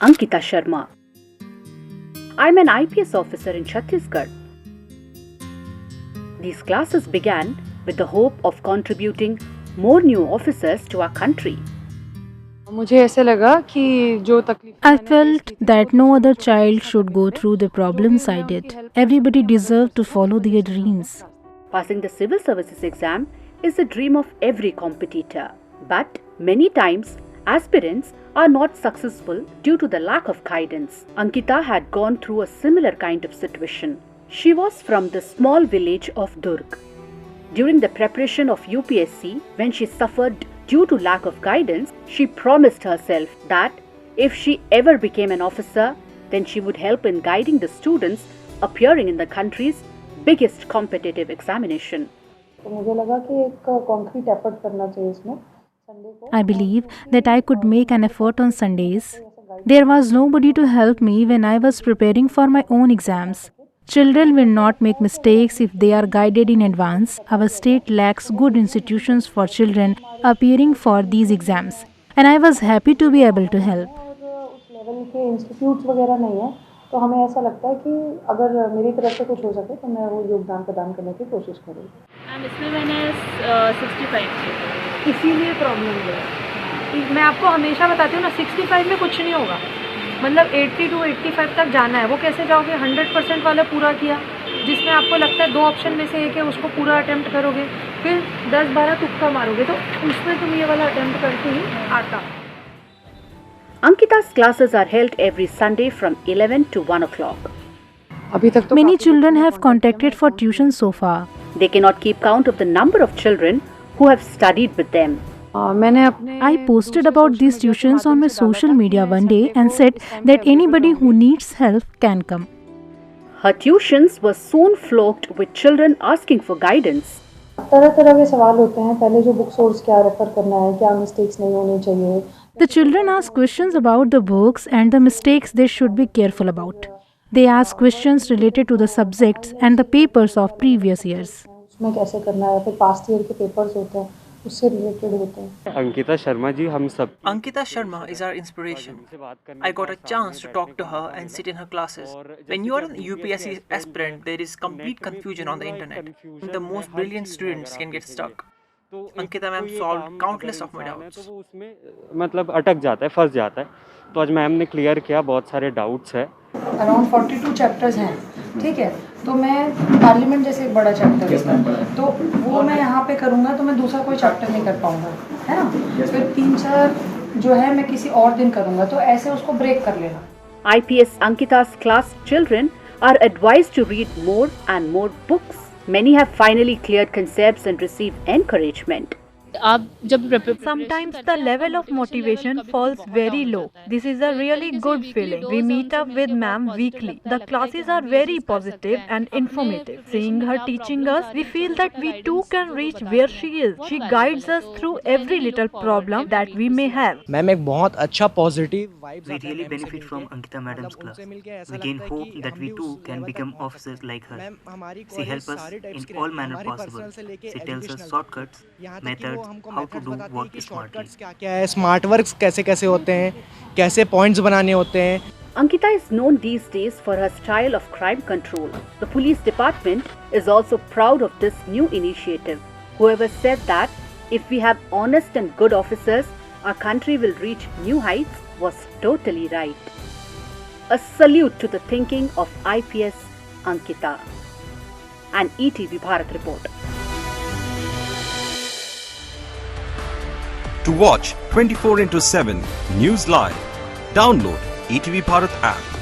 Ankita Sharma. I'm an IPS officer in Chhattisgarh. These classes began with the hope of contributing more new officers to our country. I felt that no other child should go through the problems I did. Everybody deserved to follow their dreams. Passing the civil services exam is the dream of every competitor. But many times, aspirants are not successful due to the lack of guidance. Ankita had gone through a similar kind of situation. She was from the small village of Durg. During the preparation of UPSC, when she suffered due to lack of guidance, she promised herself that if she ever became an officer, then she would help in guiding the students appearing in the country's biggest competitive examination. I believe that I could make an effort on Sundays. There was nobody to help me when I was preparing for my own exams. Children will not make mistakes if they are guided in advance. Our state lacks good institutions for children appearing for these exams, and I was happy to be able to help. तो हमें ऐसा लगता है कि अगर मेरी तरफ से कुछ हो सके तो मैं वो योगदान प्रदान करने की कोशिश करूँगी। इसमें मैंने 65 किए, इसीलिए प्रॉब्लम है। मैं आपको हमेशा बताती हूँ ना, 65 में कुछ नहीं होगा, मतलब 80 to 85 तक जाना है। वो कैसे जाओगे? 100% वाला पूरा किया, जिसमें आपको लगता है 2 ऑप्शन में से एक है, उसको पूरा अटेम्प्ट करोगे, फिर 10-12 तुक्का मारोगे, तो उसमें तुम ये वाला अटेम्प्ट करके ही आता। Ankita's classes are held every Sunday from 11 to 1 o'clock. Many children have contacted for tuition so far. They cannot keep count of the number of children who have studied with them. I posted about these tuitions on my social media one day and said that anybody who needs help can come. Her tuitions were soon flocked with children asking for guidance. तरह-तरह के सवाल होते हैं। पहले जो book source क्या refer करना है, क्या मिस्टेक्स नहीं होनी चाहिए। The children ask questions about the books and the mistakes they should be careful about. They ask questions related to the subjects and the papers of previous years. उसमें कैसे करना है, फिर पास्ट ईयर के papers होते हैं, उससे related होते हैं। अंकिता शर्मा जी, हम सब Ankita Sharma is our inspiration. I got a chance to talk to her and sit in her classes. When you are an UPSC aspirant, there is complete confusion on the internet. The most brilliant students can get stuck. Ankita ma'am solved countless of my doubts. तो वो उसमें मतलब अटक जाता है, फंस जाता है। तो आज मैम ने क्लियर किया, बहुत सारे डाउट्स है। अराउंड 42 चैप्टर्स हैं, ठीक है। तो मैं पार्लियामेंट जैसे एक बड़ा चैप्टर है, तो वो मैं यहाँ पे करूँगा तो मैं दूसरा कोई चैप्टर नहीं कर पाऊँगा, है ना। फिर 3-4 जो है मैं किसी और दिन करूँगा, तो ऐसे उसको ब्रेक कर लेना। IPS Ankita's class children are advised to read more and more books. Many have finally cleared concepts and received encouragement. Sometimes the level of motivation falls very low. This is a really good feeling. We meet up with ma'am weekly. The classes are very positive and informative. Seeing her teaching us, we feel that we too can reach where she is. She guides us through every little problem that we may have. Ma'am एक बहुत अच्छा positive vibes We really benefit from Ankita madam's class. We gain hope that we too can become officers like her. She helps us in all manner possible. She tells us shortcuts, methods, how to do work smartly. क्या है, smart works कैसे कैसे होते हैं, कैसे points बनाने होते हैं। Ankita is known these days for her style of crime control. The police department is also proud of this new initiative. Whoever said that if we have honest and good officers, our country will reach new heights was totally right. A salute to the thinking of IPS Ankita. An ETV Bharat report. To watch 24/7 News Live, download ETV Bharat app.